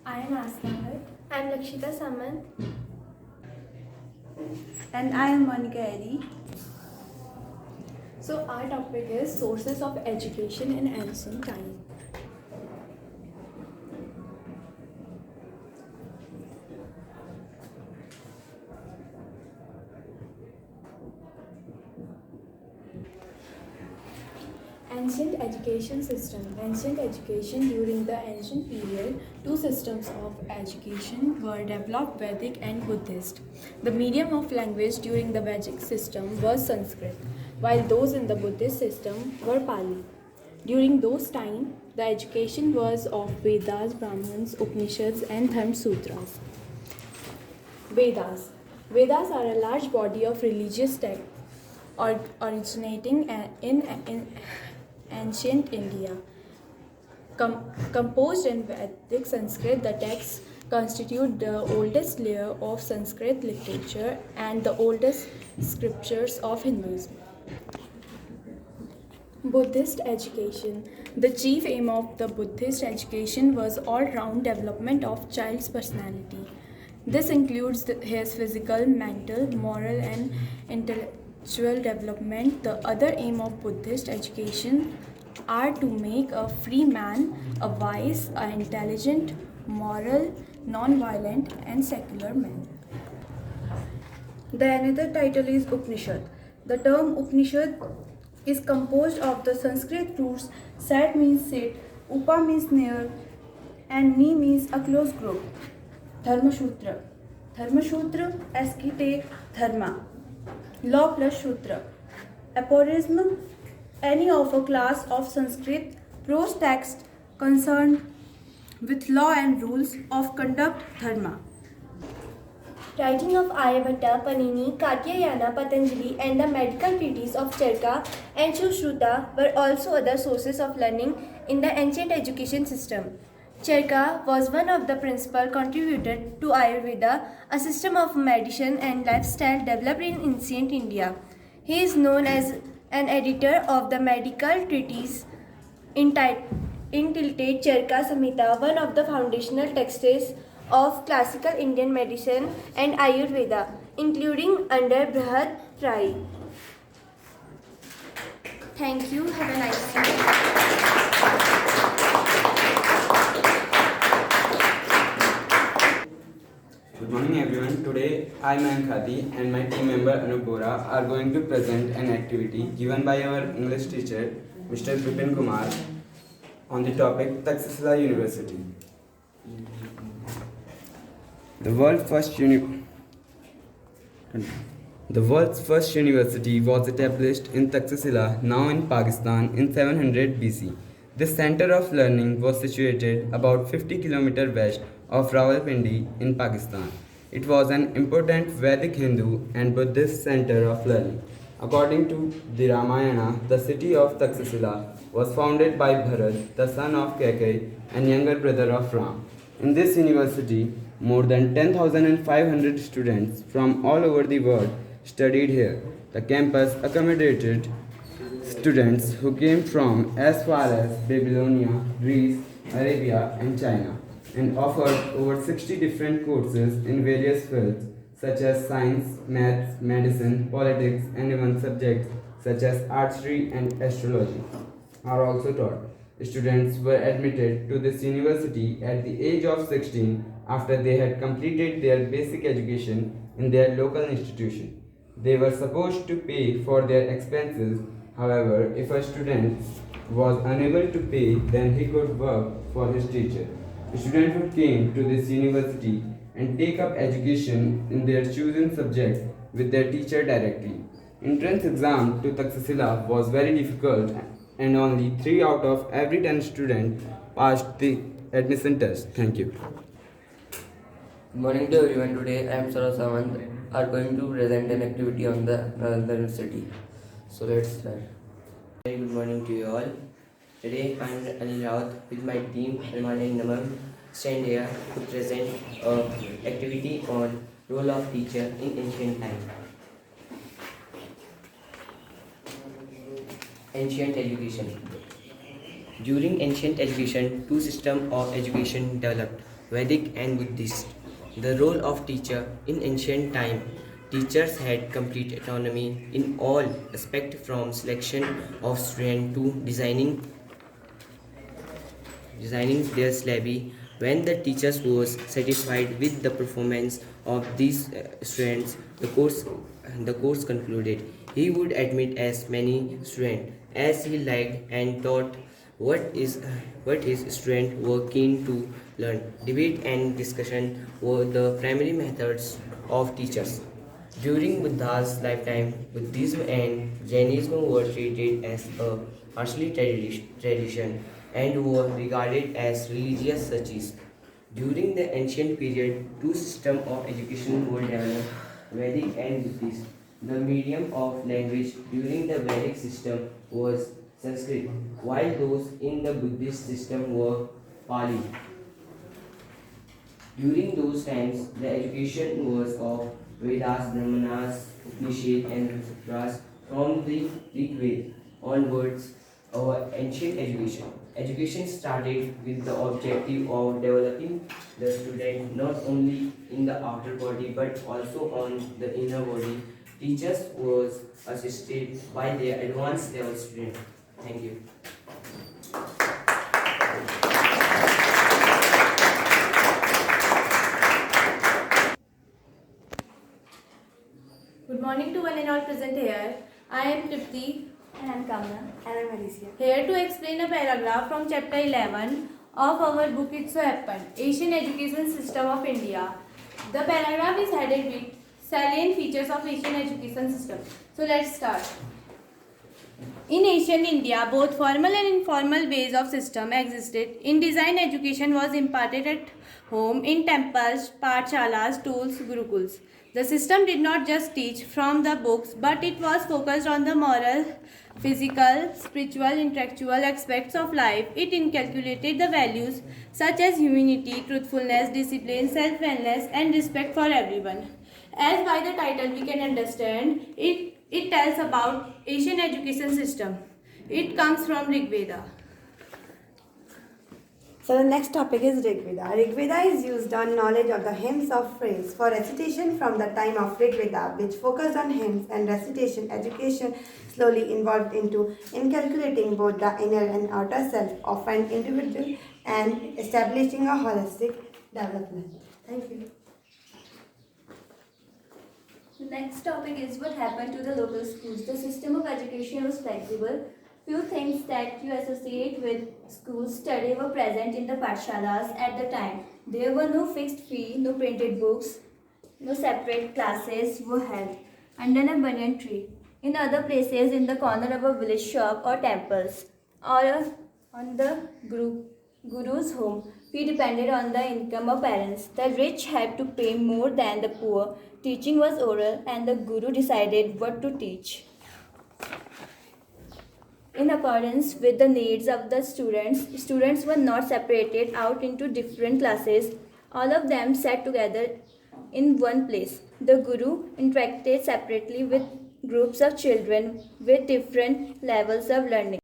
I am Asnagar. I am Lakshita Samant. And I am Monica Eddy. So our topic is sources of education in ancient times. Ancient education system. Ancient education during the ancient period, two systems of education were developed, Vedic and Buddhist. The medium of language during the Vedic system was Sanskrit, while those in the Buddhist system were Pali. During those times, the education was of Vedas, Brahmans, Upanishads, and Dharma Sutras. Vedas. Vedas are a large body of religious texts originating in ancient India. Composed in Vedic Sanskrit, the texts constitute the oldest layer of Sanskrit literature and the oldest scriptures of Hinduism. Buddhist education. The chief aim of the Buddhist education was all-round development of child's personality. This includes his physical, mental, moral, and intellectual development. The other aim of Buddhist education are to make a free man, a wise, intelligent, moral, non-violent, and secular man. The another title is Upanishad. The term Upanishad is composed of the Sanskrit roots Sat means sit, Upa means near, and Ni means a close group. Dharma Sutra. Dharma Sutra, ascete dharma. Law plus Sutra. Aphorism, any of a class of Sanskrit prose text concerned with law and rules of conduct dharma. Writing of Aryabhatta, Panini, Katyayana, Patanjali, and the medical treatise of Charaka and Sushruta were also other sources of learning in the ancient education system. Charaka was one of the principal contributors to Ayurveda, a system of medicine and lifestyle developed in ancient India. He is known as an editor of the medical treatise entitled Charaka Samhita, one of the foundational texts of classical Indian medicine and Ayurveda, including under Brihad Trai. Thank you. Have a nice day. Good morning everyone. Today I, Khati, and my team member Anupura are going to present an activity given by our English teacher Mr. Vipin Kumar on the topic Taxila University. The world's first university was established in Taxila, now in Pakistan, in 700 BC. This center of learning was situated about 50 km west of Rawalpindi in Pakistan. It was an important Vedic Hindu and Buddhist center of learning. According to the Ramayana, the city of Taxila was founded by Bharat, the son of Kaikeyi and younger brother of Ram. In this university, more than 10,500 students from all over the world studied here. The campus accommodated students who came from as far as Babylonia, Greece, Arabia, and China, and offered over 60 different courses in various fields such as science, maths, medicine, politics, and even subjects such as archery and astrology are also taught. Students were admitted to this university at the age of 16 after they had completed their basic education in their local institution. They were supposed to pay for their expenses. However, if a student was unable to pay, then he could work for his teacher. Students who came to this university and take up education in their chosen subject with their teacher directly. Entrance exam to Taxila was very difficult and only 3 out of every 10 students passed the admission test. Thank you. Good morning to everyone. Today I am Sarah Samant are going to present an activity on the university. So let's start. Very good morning to you all. Today I am Anil Raut with my team Alman and Naman stand here to present an activity on role of teacher in ancient time. Ancient education. During ancient education, two systems of education developed. Vedic and Buddhist. The role of teacher in ancient time. Teachers had complete autonomy in all aspects from selection of students to designing their syllabi. When the teacher was satisfied with the performance of these students, the course concluded. He would admit as many students as he liked and taught what his students were keen to learn. Debate and discussion were the primary methods of teachers. During Buddha's lifetime, Buddhism and Jainism were treated as a harshly tradition and were regarded as religious searches. During the ancient period, two systems of education were developed, Vedic and Buddhist. The medium of language during the Vedic system was Sanskrit, while those in the Buddhist system were Pali. During those times, the education was of Vedas, Brahmanas, Upanishad, and Sutras from the Rig Veda onwards. Our ancient education. Education started with the objective of developing the student not only in the outer body but also on the inner body. Teachers was assisted by their advanced level students. Thank you. Good morning to one and all present here. I am Tripti. And I'm Kamna. And I'm Alicia. Here to explain a paragraph from chapter 11 of our book It So Happened, Asian Education System of India. The paragraph is headed with salient features of Asian education system. So let's start. In ancient India, both formal and informal ways of system existed. In design, education was imparted at home, in temples, pathshalas, schools, gurukuls. The system did not just teach from the books, but it was focused on the moral, physical, spiritual, intellectual aspects of life. It inculcated the values such as humanity, truthfulness, discipline, self-awareness, and respect for everyone. As by the title we can understand, it tells about Asian education system. It comes from Rig Veda. So the next topic is Rig Veda. Rig Veda is used on knowledge of the hymns of praise for recitation from the time of Rig Veda, which focused on hymns and recitation. Education slowly evolved into inculcating both the inner and outer self of an individual and establishing a holistic development. Thank you. The next topic is what happened to the local schools. The system of education was flexible. Few things that you associate with school study were present in the pathshalas at the time. There were no fixed fee, no printed books, no separate classes were held under a banyan tree. In other places, in the corner of a village shop or temples, or on the guru's home, fee depended on the income of parents. The rich had to pay more than the poor. Teaching was oral, and the guru decided what to teach. In accordance with the needs of the students were not separated out into different classes. All of them sat together in one place. The guru interacted separately with groups of children with different levels of learning.